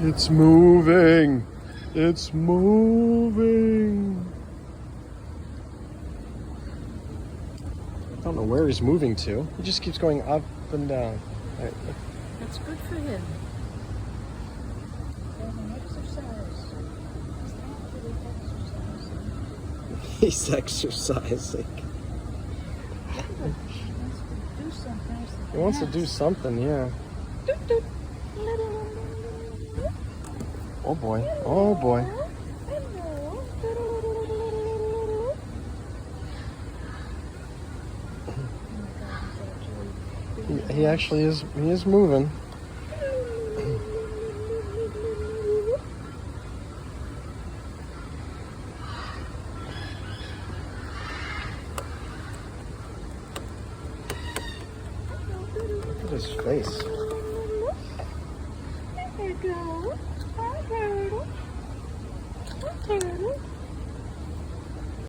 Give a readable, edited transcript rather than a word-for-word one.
It's moving. It's moving. I don't know where he's moving to. He just keeps going up and down. Right. That's good for him. He's exercising. He wants to do something, yeah. Oh boy. Oh boy. He actually is. He is moving. Look at his face. Hi, turtle. Hi, turtle. Hi, turtle.